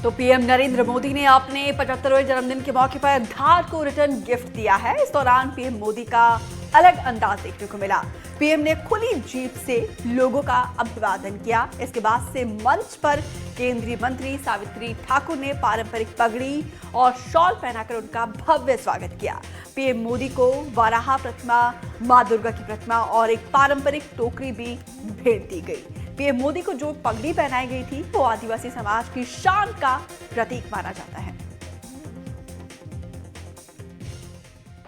तो पीएम नरेंद्र मोदी ने अपने 75वें जन्मदिन के मौके पर धार को रिटर्न गिफ्ट दिया है। इस दौरान पीएम मोदी का अलग अंदाज देखने को मिला। पीएम ने खुली जीप से लोगों का अभिवादन किया। इसके बाद से मंच पर केंद्रीय मंत्री सावित्री ठाकुर ने पारंपरिक पगड़ी और शॉल पहनाकर उनका भव्य स्वागत किया। पीएम मोदी को वाराह प्रतिमा, मां दुर्गा की प्रतिमा और एक पारंपरिक टोकरी भी भेंट दी गई। पीएम मोदी को जो पगड़ी पहनाई गई थी वो आदिवासी समाज की शान का प्रतीक माना जाता है।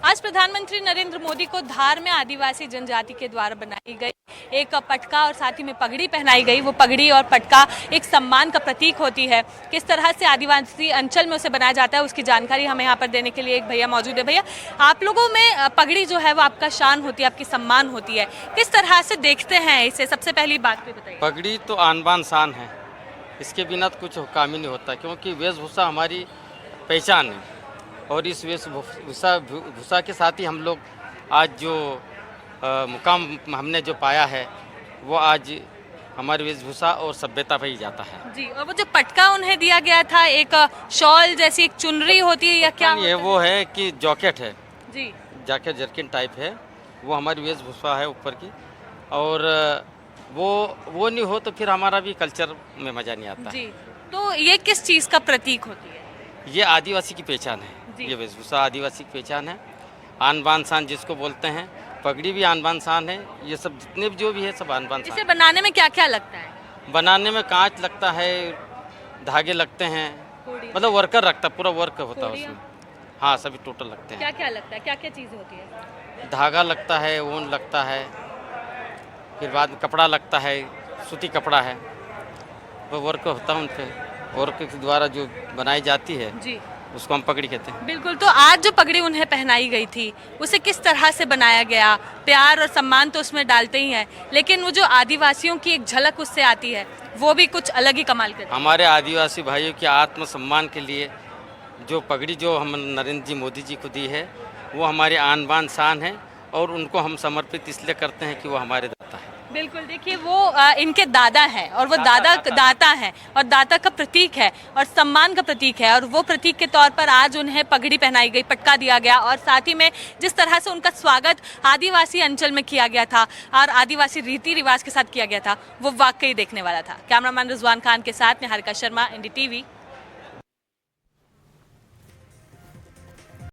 आज प्रधानमंत्री नरेंद्र मोदी को धार में आदिवासी जनजाति के द्वारा बनाई गई एक पटका और साथ ही में पगड़ी पहनाई गई। वो पगड़ी और पटका एक सम्मान का प्रतीक होती है। किस तरह से आदिवासी अंचल में उसे बनाया जाता है उसकी जानकारी हमें यहाँ पर देने के लिए एक भैया मौजूद है। भैया, आप लोगों में पगड़ी जो है वो आपका शान होती है, आपकी सम्मान होती है, किस तरह से देखते हैं इसे? सबसे पहली बात पे बताइए। पगड़ी तो आन बान शान है, इसके बिना तो कुछ काम ही नहीं होता, क्योंकि वेशभूषा हमारी पहचान है। और इस वेशभूषा के साथ ही हम लोग आज जो मुकाम हमने जो पाया है वो आज हमारी वेशभूषा और सभ्यता पे ही जाता है जी। और वो जो पटका उन्हें दिया गया था, एक शॉल जैसी एक चुनरी होती है या क्या? ये वो है कि जैकेट है जी, जैकेट जर्किन टाइप है, वो हमारी वेशभूषा है ऊपर की। और वो नहीं हो तो फिर हमारा भी कल्चर में मज़ा नहीं आता जी। तो ये किस चीज़ का प्रतीक होती है? ये आदिवासी की पहचान है। ये वेशभूषा आदिवासी की पहचान है। आन बान शान जिसको बोलते हैं, पगड़ी भी आन बान शान है। ये सब जितने भी जो भी है सब आन बान शान। इसे बनाने में क्या क्या लगता है? बनाने में कांच लगता है, धागे लगते हैं, मतलब वर्कर रखता है, पूरा वर्क होता है उसमें। हाँ, सभी टोटल लगते हैं। क्या क्या लगता है, क्या क्या चीज़ें होती है? धागा लगता है, ऊन लगता है, फिर बाद में कपड़ा लगता है, सूती कपड़ा है, वो वर्क होता है। उन पर वर्क के द्वारा जो बनाई जाती है जी, उसको हम पगड़ी कहते हैं। बिल्कुल। तो आज जो पगड़ी उन्हें पहनाई गई थी उसे किस तरह से बनाया गया? प्यार और सम्मान तो उसमें डालते ही हैं, लेकिन वो जो आदिवासियों की एक झलक उससे आती है वो भी कुछ अलग ही कमाल करती है। हमारे आदिवासी भाइयों के आत्मसम्मान के लिए जो पगड़ी जो हम नरेंद्र जी मोदी जी को दी है वो हमारी आन बान शान है। और उनको हम समर्पित इसलिए करते हैं कि वो हमारे दाता है। बिल्कुल। देखिए, वो इनके दादा हैं और वो दाता हैं और दाता का प्रतीक है और सम्मान का प्रतीक है। और वो प्रतीक के तौर पर आज उन्हें पगड़ी पहनाई गई, पटका दिया गया और साथ ही में जिस तरह से उनका स्वागत आदिवासी अंचल में किया गया था और आदिवासी रीति रिवाज के साथ किया गया था वो वाकई देखने वाला था। कैमरामैन रिजवान खान के साथ निहारिका शर्मा, NDTV।